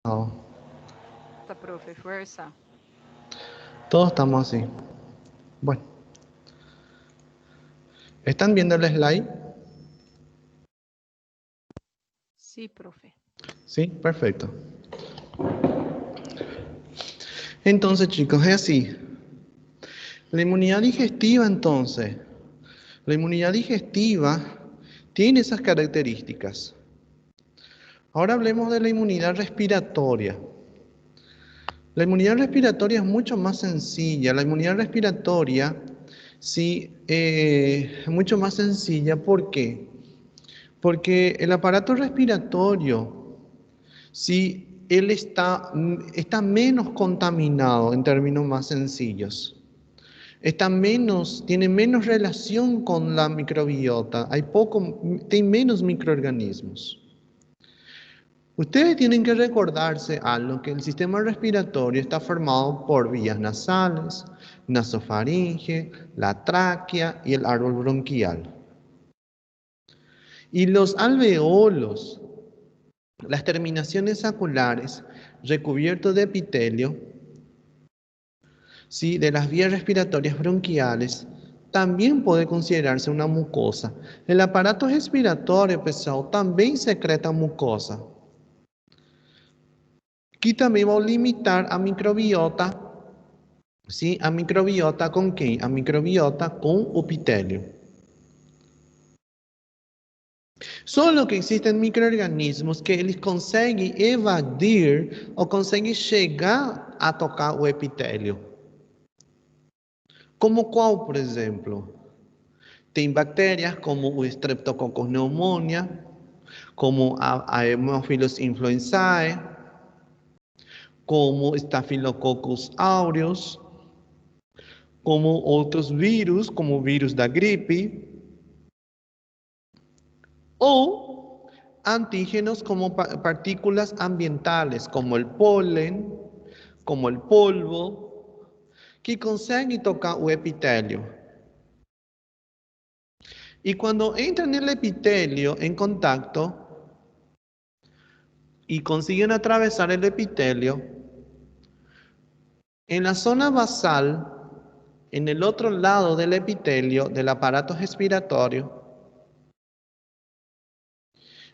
Fuerza, profe, fuerza. Todos estamos así. Bueno, ¿están viendo el slide? Sí, profe. Sí, perfecto. Entonces, chicos, es así. La inmunidad digestiva, entonces, la inmunidad digestiva tiene esas características. Ahora hablemos de la inmunidad respiratoria. La inmunidad respiratoria es mucho más sencilla. La inmunidad respiratoria, sí, es mucho más sencilla. ¿Por qué? Porque el aparato respiratorio, sí, él está menos contaminado en términos más sencillos. Tiene menos relación con la microbiota. Hay menos microorganismos. Ustedes tienen que recordarse algo, que el sistema respiratorio está formado por vías nasales, nasofaringe, la tráquea y el árbol bronquial. Y los alveolos, las terminaciones saculares recubiertos de epitelio, ¿sí?, de las vías respiratorias bronquiales, también puede considerarse una mucosa. El aparato respiratorio pesado también secreta mucosa. Aquí también vamos a limitar a microbiota, ¿sí? A microbiota con qué? A microbiota con epitelio. Solo que existen microorganismos que eles conseguem evadir ou conseguem chegar a tocar o epitélio. Como qual, por exemplo? Tem bactérias como o Streptococcus pneumonia, como a Haemophilus influenzae, como Staphylococcus aureus, como outros vírus, como o vírus da gripe, ou antígenos como partículas ambientales, como el polen, como el polvo, que conseguem tocar o epitélio. E quando entram no epitélio em contacto e conseguem atravessar o epitélio, en la zona basal, en el otro lado del epitelio, del aparato respiratorio,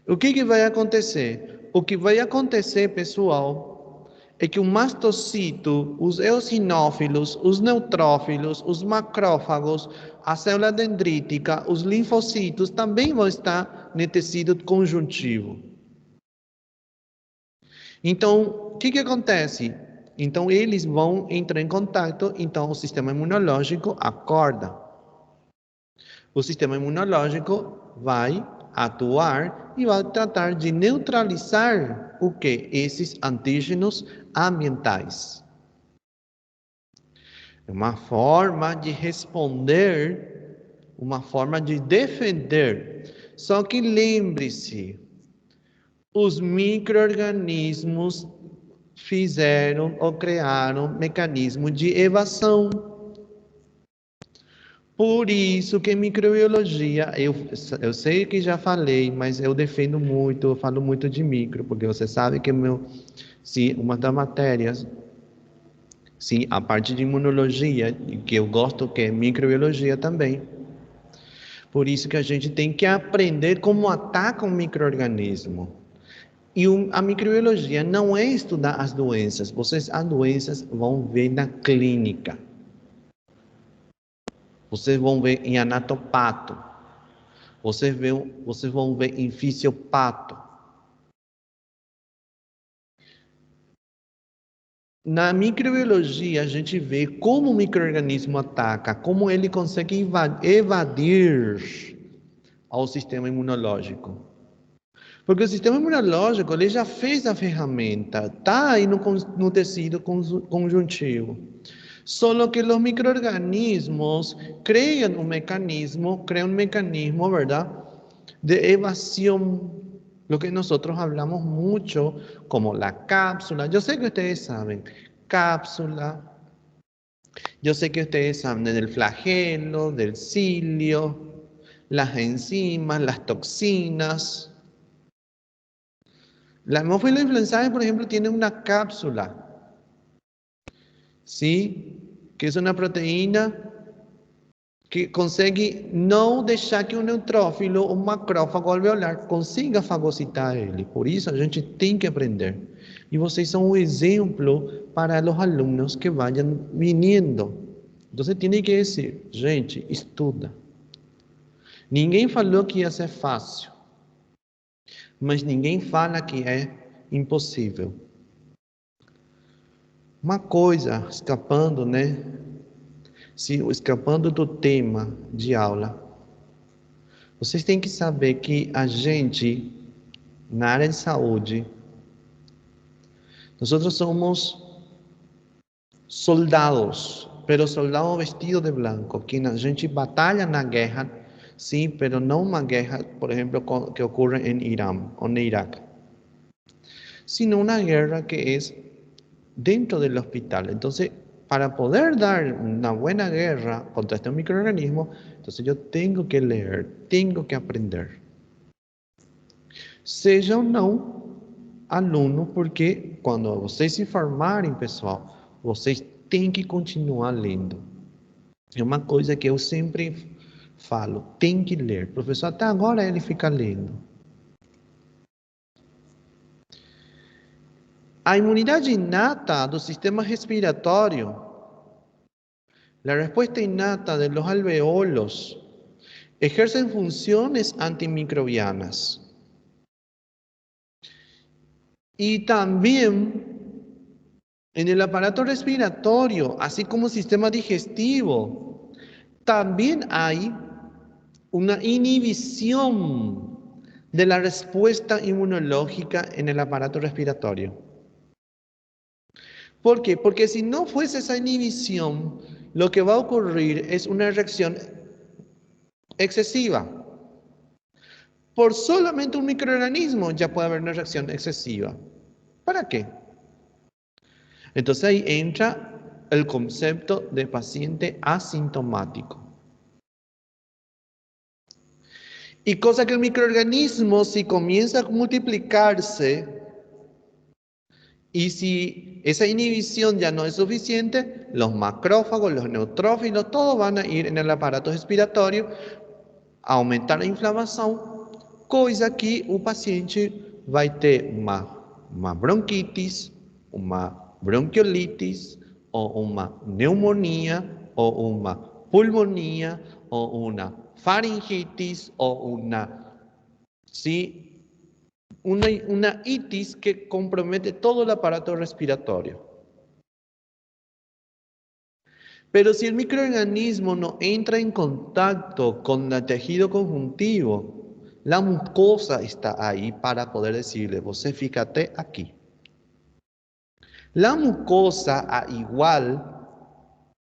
o que vai acontecer? O que vai acontecer, pessoal, é que o mastocito, os eosinófilos, os neutrófilos, os macrófagos, a célula dendrítica, os linfocitos também vão estar no tecido conjuntivo. Então, o que acontece? Então, eles vão entrar em contato, então o sistema imunológico acorda. O sistema imunológico vai atuar e vai tratar de neutralizar o que? Esses antígenos ambientais. É uma forma de responder, uma forma de defender. Só que lembre-se, os micro-organismos fizeram ou criaram mecanismo de evasão. Por isso que microbiologia, eu sei que já falei, mas eu defendo muito, eu falo muito de micro, porque você sabe que uma das matérias, sim, a parte de imunologia, que eu gosto, que é microbiologia também. Por isso que a gente tem que aprender como ataca um microorganismo. E a microbiologia não é estudar as doenças, as doenças vão ver na clínica. Vocês vão ver em anatopato. Vocês vão ver em fisiopato. Na microbiologia, a gente vê como o microorganismo ataca, como ele consegue evadir ao sistema imunológico. Porque o sistema imunológico ele já fez a ferramenta, está aí no tecido conjuntivo. Solo que los microorganismos crean un mecanismo, ¿verdad?, de evasión, lo que nosotros hablamos mucho como la cápsula. Yo sé que ustedes saben, cápsula. Yo sé que ustedes saben del flagelo, del cilio, las enzimas, las toxinas. La hemófilo influenzae, por ejemplo, tiene una cápsula, ¿sí? Que es una proteína que consegue não deixar que um neutrófilo, um macrófago alveolar, consiga fagocitar ele. Por isso, a gente tem que aprender. E vocês são um exemplo para os alunos que vayan viniendo. Então, você tem que dizer, gente, estuda. Ninguém falou que ia ser fácil, mas ninguém fala que é impossível. Uma coisa, escapando, né? Escapando do tema de aula, vocês têm que saber que a gente, na área de saúde, nós somos soldados, pero soldados vestidos de branco, que a gente batalha na guerra, sim, pero não uma guerra, por exemplo, que ocorre em Irã ou no Iraque, sino uma guerra que é dentro del hospital. Entonces, para poder dar una buena guerra contra este microorganismo, entonces yo tengo que leer, tengo que aprender. Seja ou não aluno, porque quando vocês se formarem, pessoal, vocês têm que continuar lendo. É uma coisa que eu sempre falo, tem que ler. O professor até agora ele fica lendo. A imunidade inata do sistema respiratório, la respuesta innata de los alveolos, ejercen funciones antimicrobianas. Y también en el aparato respiratorio, así como sistema digestivo, también hay una inhibición de la respuesta inmunológica en el aparato respiratorio. ¿Por qué? Porque si no fuese esa inhibición, lo que va a ocurrir es una reacción excesiva. Por solamente un microorganismo ya puede haber una reacción excesiva. ¿Para qué? Entonces ahí entra el concepto de paciente asintomático. Y cosa que el microorganismo, si comienza a multiplicarse, y si esa inhibición ya no es suficiente, los macrófagos, los neutrófilos, todos van a ir en el aparato respiratorio a aumentar a inflamação, coisa que o paciente vai ter uma bronquitis, uma bronquiolitis, ou uma pneumonia, ou uma pulmonia, ou uma faringitis, ou una itis que compromete todo el aparato respiratorio. Pero si el microorganismo no entra en contacto con el tejido conjuntivo, la mucosa está ahí para poder decirle, você fíjate aquí. La mucosa, a igual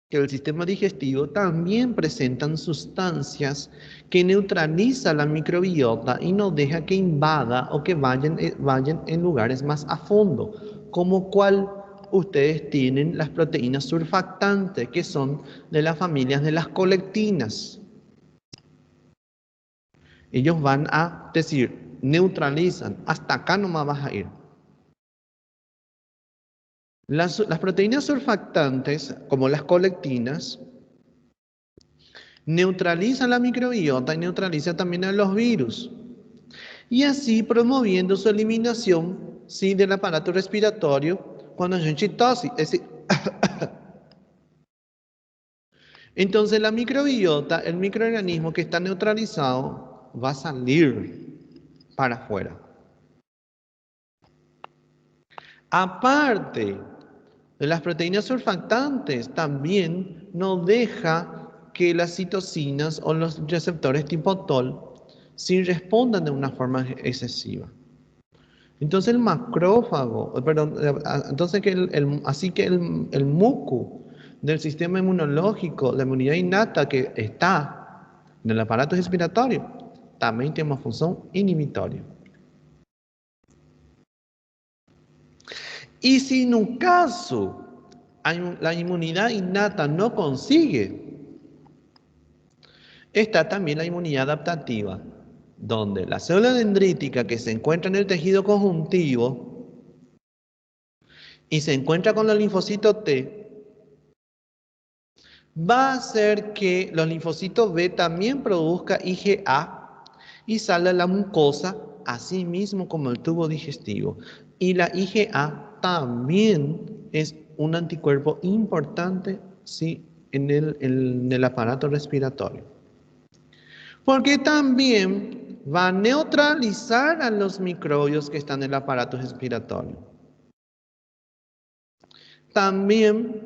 que el sistema digestivo, también presentan sustancias que neutralizan la microbiota y no deja que invada o que vayan en lugares más a fondo, como cual ustedes tienen las proteínas surfactantes, que son de las familias de las colectinas. Ellos van a decir, neutralizan, hasta acá nomás vas a ir. Las proteínas surfactantes, como las colectinas, neutralizan la microbiota y neutralizan también a los virus. Y así promoviendo su eliminación, ¿sí?, del aparato respiratorio cuando a gente tose. Es decir, entonces la microbiota, el microorganismo que está neutralizado, va a salir para afuera. Aparte de las proteínas surfactantes, también no deja que las citocinas o los receptores tipo TOL sí respondan de una forma excesiva. Entonces el macrófago, entonces así que el muco del sistema inmunológico, la inmunidad innata que está en el aparato respiratorio, también tiene una función inhibitoria. Y si en un caso la inmunidad innata no consigue, está también la inmunidad adaptativa. donde la célula dendrítica que se encuentra en el tejido conjuntivo y se encuentra con los linfocitos T, va a hacer que los linfocitos B también produzca IgA y salga a la mucosa, así mismo como el tubo digestivo. Y la IgA también es un anticuerpo importante, ¿sí?, en el aparato respiratorio. Porque también va a neutralizar a los microbios que están en el aparato respiratorio. También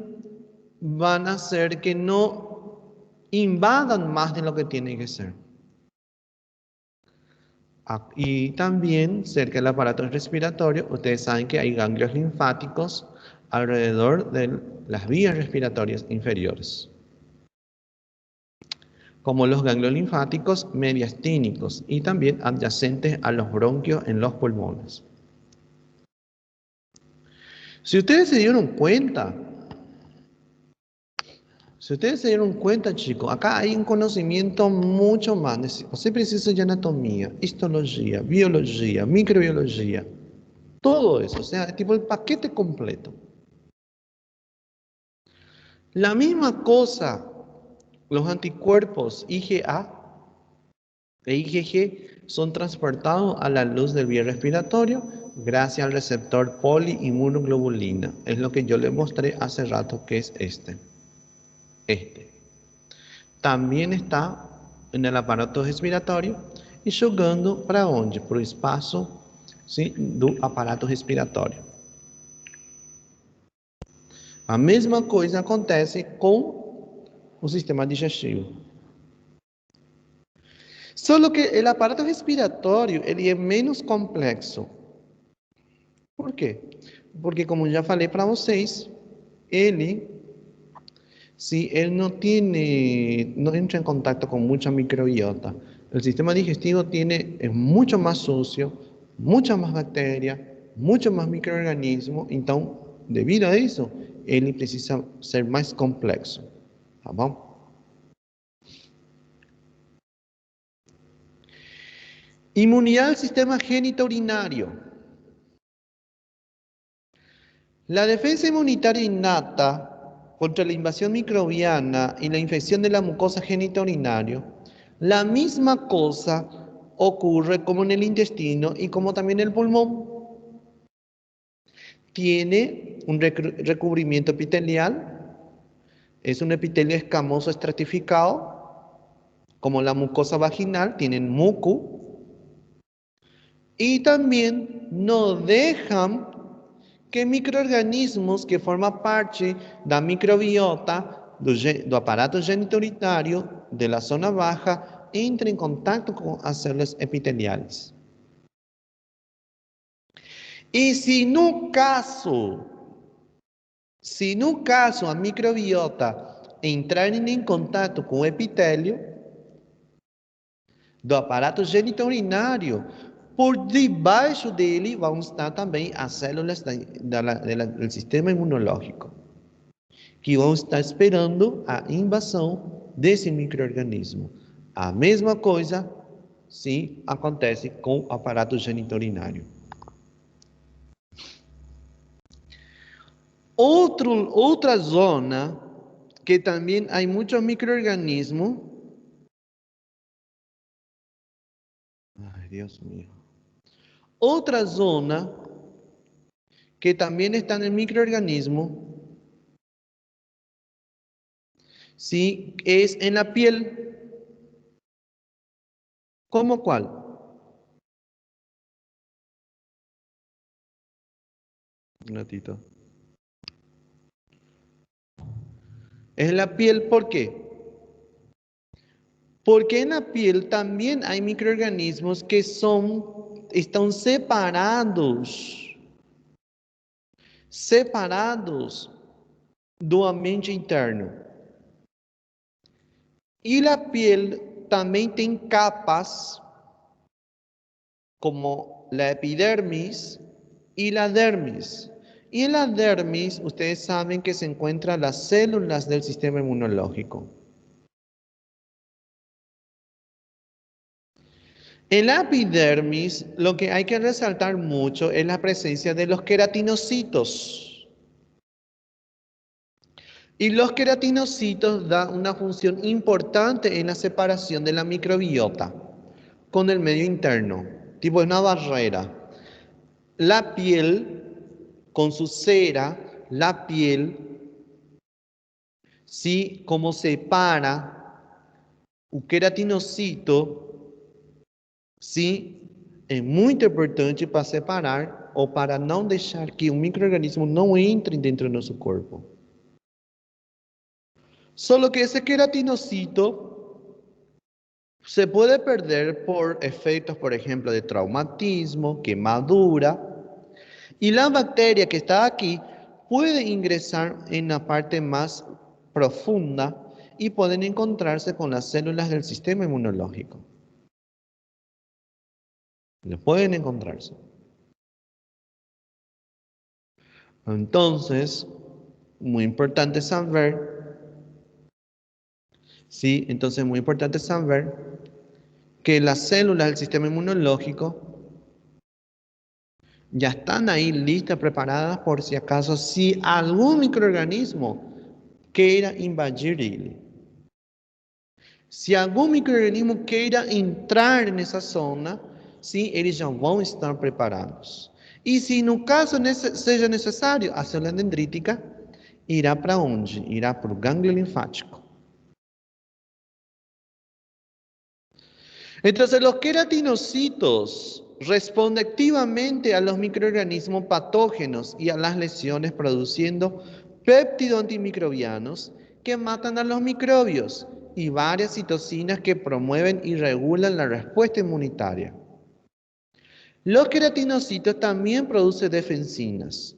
van a hacer que no invadan más de lo que tiene que ser. Y también cerca del aparato respiratorio, ustedes saben que hay ganglios linfáticos alrededor de las vías respiratorias inferiores, como los ganglios linfáticos mediastínicos y también adyacentes a los bronquios en los pulmones. Si ustedes se dieron cuenta, chicos, acá hay un conocimiento mucho más. Usted precisa de anatomía, histología, biología, microbiología, todo eso, o sea, tipo el paquete completo. La misma cosa, los anticuerpos IgA e IgG son transportados a la luz del vía respiratorio gracias al receptor poliinmunoglobulina. Es lo que yo les mostré hace rato, que es este. También está en el aparato respiratório e jogando para onde? Para o espaço, sim, do aparato respiratório. A mesma coisa acontece com o sistema digestivo. Só que o aparato respiratório ele é menos complexo. Por quê? Porque, como já falei para vocês, ele no entra en contacto con mucha microbiota. El sistema digestivo es mucho más sucio, muchas más bacterias, muchos más microorganismos. Entonces, debido a eso, él precisa ser más complejo. ¿Tá bom? Inmunidad del sistema genitourinario. La defensa inmunitaria innata contra la invasión microbiana y la infección de la mucosa genitourinaria, la misma cosa ocurre como en el intestino y como también en el pulmón. Tiene un recubrimiento epitelial, es un epitelio escamoso estratificado, como la mucosa vaginal, tienen muco, y también no dejan que microorganismos que forman parte da microbiota do aparato geniturinário de la zona baja entrem em contato com as células epiteliais. E se no caso a microbiota entrarem em contato com o epitélio do aparato geniturinário, por debaixo dele vão estar também as células do sistema imunológico, que vão estar esperando a invasão desse microorganismo. A mesma coisa se acontece com o aparato geniturinário. Outra zona que também há muitos microorganismos. Ai, Deus mío. Otra zona que también está en el microorganismo, ¿sí?, es en la piel. ¿Cómo cuál? Un ratito. Es en la piel, ¿por qué? Porque en la piel también hay microorganismos que están separados do ambiente interno. Y la piel también tiene capas como la epidermis y la dermis. Y en la dermis, ustedes saben que se encuentran las células del sistema inmunológico. En la epidermis, lo que hay que resaltar mucho es la presencia de los queratinocitos. Y los queratinocitos dan una función importante en la separación de la microbiota con el medio interno, tipo una barrera. La piel, con su cera, la piel, ¿sí? Como separa un queratinocito, ¿sí? Es muy importante para separar ou para não deixar que um microorganismo não entre dentro do nosso corpo. Solo que ese queratinocito se puede perder por efectos, por ejemplo, de traumatismo, quemadura, y la bacteria que está aquí puede ingresar en la parte más profunda y pueden encontrarse con las células del sistema inmunológico. Pueden encontrarse. Entonces, muy importante saber, ¿sí? Entonces, muy importante saber que las células del sistema inmunológico ya están ahí listas, preparadas por si acaso, si algún microorganismo quiera invadir. Si algún microorganismo quiera entrar en esa zona, ¿sí? Eles já vão estar preparados. E se no caso seja necessário, a célula dendrítica irá para onde? Irá para o gânglio linfático. Entonces, los queratinocitos responden activamente a los microorganismos patógenos y a las lesiones produciendo péptidos antimicrobianos que matan a los microbios y varias citocinas que promueven y regulan la respuesta inmunitaria. Los queratinocitos también producen defensinas.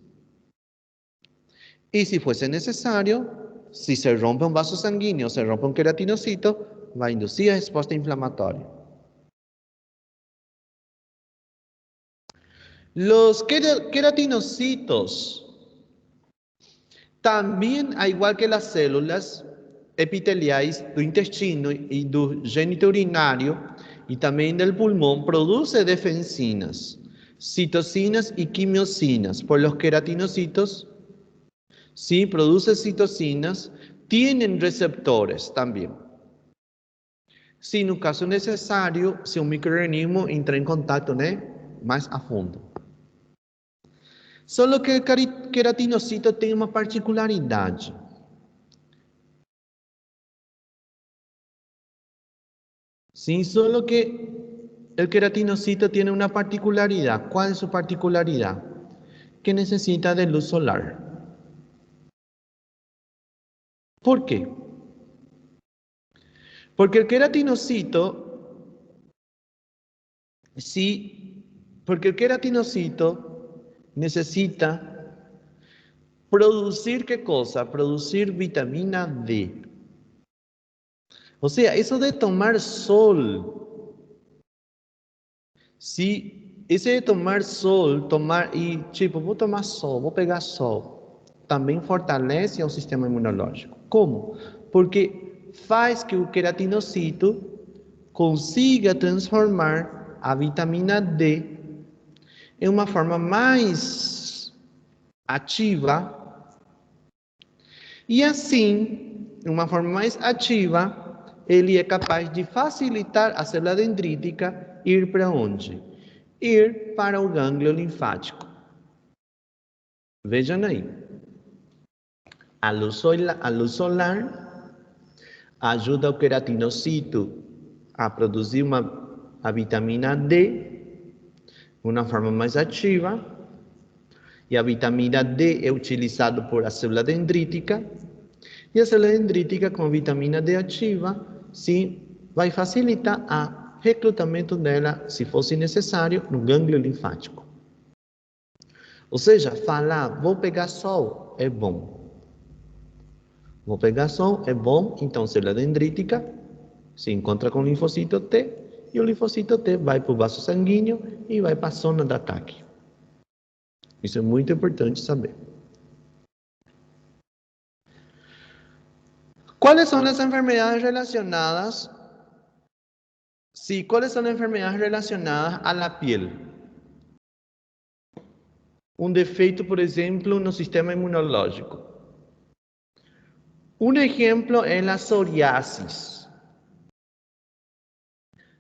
Y si fuese necesario, si se rompe un vaso sanguíneo o se rompe un queratinocito, va a inducir respuesta inflamatoria. Los queratinocitos también, al igual que las células epiteliais do intestino y do genitourinário y también del pulmón, produce defensinas, citocinas y quimiocinas. Por los queratinocitos, sí, produce citocinas, tienen receptores también. Si en un caso necesario, si un microorganismo entra en contacto, ¿no? Más a fondo. Solo que el queratinocito tem uma particularidade. Sí, solo que el queratinocito tiene una particularidad. ¿Cuál es su particularidad? Que necesita de luz solar. ¿Por qué? Porque el queratinocito, sí, porque el queratinocito necesita producir ¿qué cosa? Producir vitamina D. O sea, eso de tomar sol, sí, ese de tomar sol, y tipo, vou tomar sol, vou pegar sol, também fortalece o sistema imunológico. Como? Porque faz que o queratinocito consiga transformar a vitamina D em uma forma mais ativa e assim, de uma forma mais ativa, ele é capaz de facilitar a célula dendrítica ir para onde? Ir para o gânglio linfático. Vejam aí. A luz solar ajuda o queratinocito a produzir a vitamina D de uma forma mais ativa, e a vitamina D é utilizada por a célula dendrítica, e a célula dendrítica com a vitamina D ativa, sim, vai facilitar o recrutamento dela, se fosse necessário, no gânglio linfático. Ou seja, falar, vou pegar sol, é bom. Vou pegar sol, é bom, então a célula dendrítica se encontra com o linfocito T, e o linfocito T vai para o vaso sanguíneo e vai para a zona de ataque. Isso é muito importante saber. ¿Cuáles son las enfermedades relacionadas Sí, ¿cuáles son las enfermedades relacionadas a la piel? Un defeito, por ejemplo, no sistema inmunológico. Un ejemplo es la psoriasis.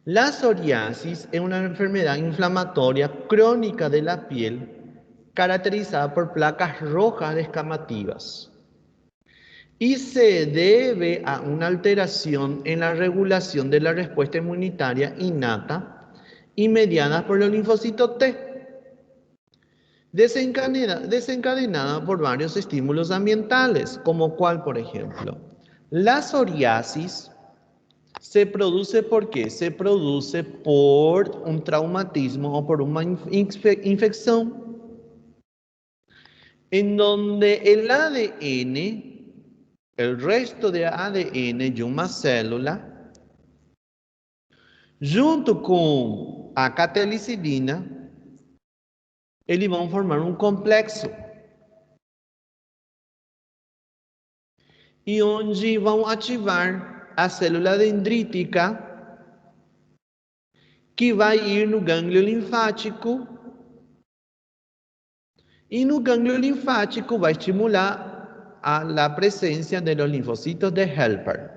La psoriasis es una enfermedad inflamatoria crónica de la piel caracterizada por placas rojas descamativas y se debe a una alteración en la regulación de la respuesta inmunitaria innata y mediada por los linfocitos T, desencadenada por varios estímulos ambientales, como cuál, por ejemplo. La psoriasis se produce ¿por qué? Se produce por un traumatismo o por una infección en donde el ADN, el resto de ADN de una célula, junto com a catelicidina, eles vão formar um complexo. E onde vão ativar a célula dendrítica, que vai ir no gânglio linfático. E no gânglio linfático vai estimular a presença de los linfocitos de helper.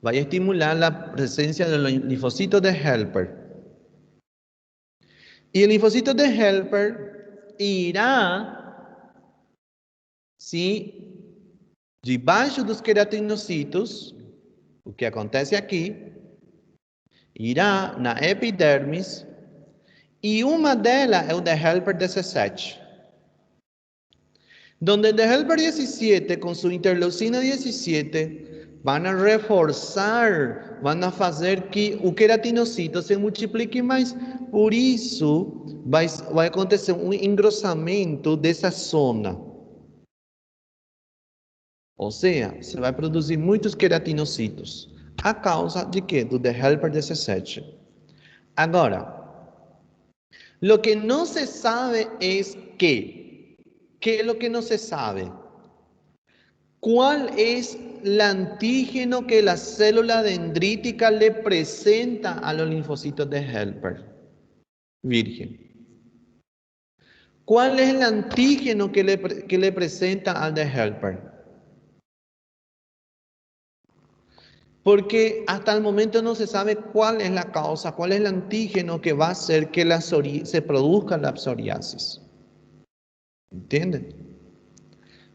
Vai estimular a presença de los linfocitos de helper. E o linfocito de helper irá, sim, debaixo dos queratinocitos, o que acontece aqui, irá na epidermis, e uma delas é o de helper 17. Donde el de helper 17 con su interleucina 17 van a reforzar, van a fazer que o queratinocito se multiplique mais. Por isso, vai acontecer um engrossamento dessa zona. Ou seja, você vai produzir muitos queratinocitos. A causa de quê? Do de helper 17. Agora, lo que no se sabe es que, ¿qué es lo que no se sabe? ¿Cuál es el antígeno que la célula dendrítica le presenta a los linfocitos de helper virgen? ¿Cuál es el antígeno que le presenta al de helper? Porque hasta el momento no se sabe cuál es la causa, cuál es el antígeno que va a hacer que se produzca la psoriasis. ¿Entienden?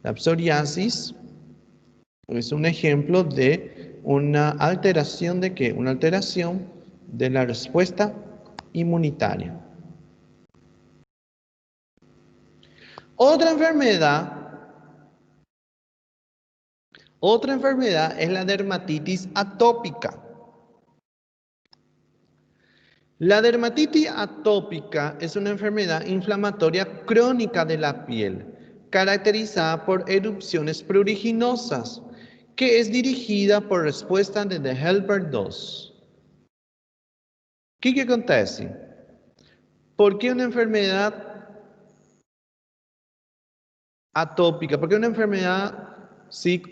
La psoriasis es un ejemplo de una alteración de ¿qué? Una alteración de la respuesta inmunitaria. Otra enfermedad es la dermatitis atópica. La dermatitis atópica es una enfermedad inflamatoria crónica de la piel, caracterizada por erupciones pruriginosas, que es dirigida por respuesta de The Helper 2. ¿Qué acontece? ¿Por qué una enfermedad atópica? ¿Por qué una enfermedad, sí?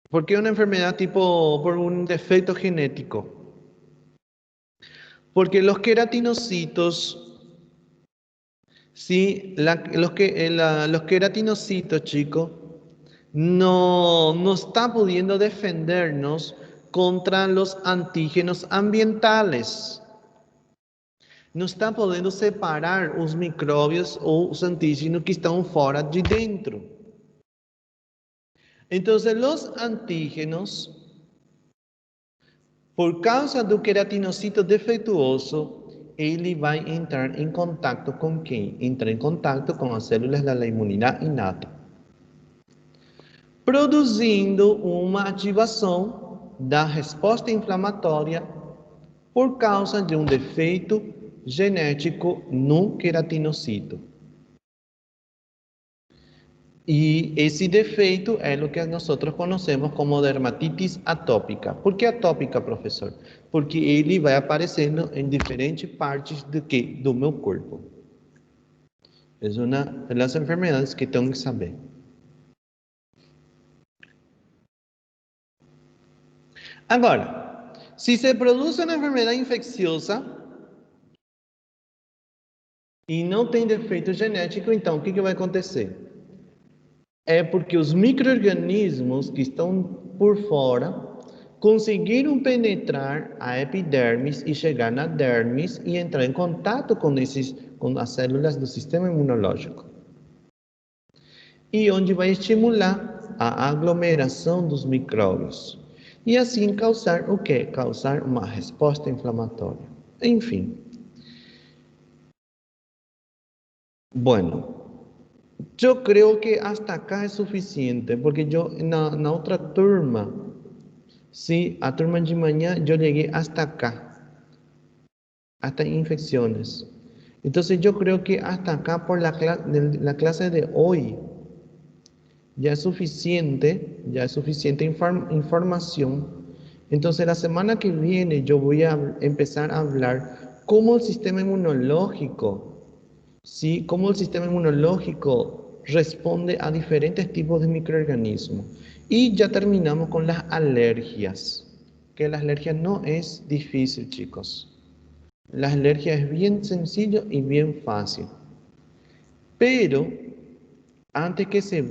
¿Por qué una enfermedad tipo por un defecto genético? Porque los queratinocitos, sí, los queratinocitos, chicos, no está pudiendo defendernos contra los antígenos ambientales. Não está podendo separar os micróbios ou os antígenos que estão fora de dentro. Então, os antígenos, por causa do queratinocito defeituoso, ele vai entrar em contato com quem? Entra em contato com as células da imunidade inata, produzindo uma ativação da resposta inflamatória por causa de um defeito genético no queratinocito. E esse defeito é o que nós conhecemos como dermatitis atópica. Por que atópica, professor? Porque ele vai aparecendo em diferentes partes do meu corpo. É uma das enfermidades que tenho que saber. Agora, Si se produce una enfermedad infecciosa e não tem defeito genético, então o que vai acontecer? É porque os micro-organismos que estão por fora conseguiram penetrar a epidermis e chegar na dermis e entrar em contato com as células do sistema imunológico. E onde vai estimular a aglomeração dos micróbios. E assim causar o quê? Causar uma resposta inflamatória. Enfim. Bueno, yo creo que hasta acá es suficiente, porque yo en la otra turma, sí, a turma de mañana, yo llegué hasta acá, hasta infecciones. Entonces yo creo que hasta acá por la clase de hoy ya es suficiente información. Entonces la semana que viene yo voy a empezar a hablar cómo el sistema inmunológico, ¿sí? Cómo el sistema inmunológico responde a diferentes tipos de microorganismos. Y ya terminamos con las alergias, que las alergias no es difícil, chicos. Las alergias es bien sencillo y bien fácil. Pero antes que se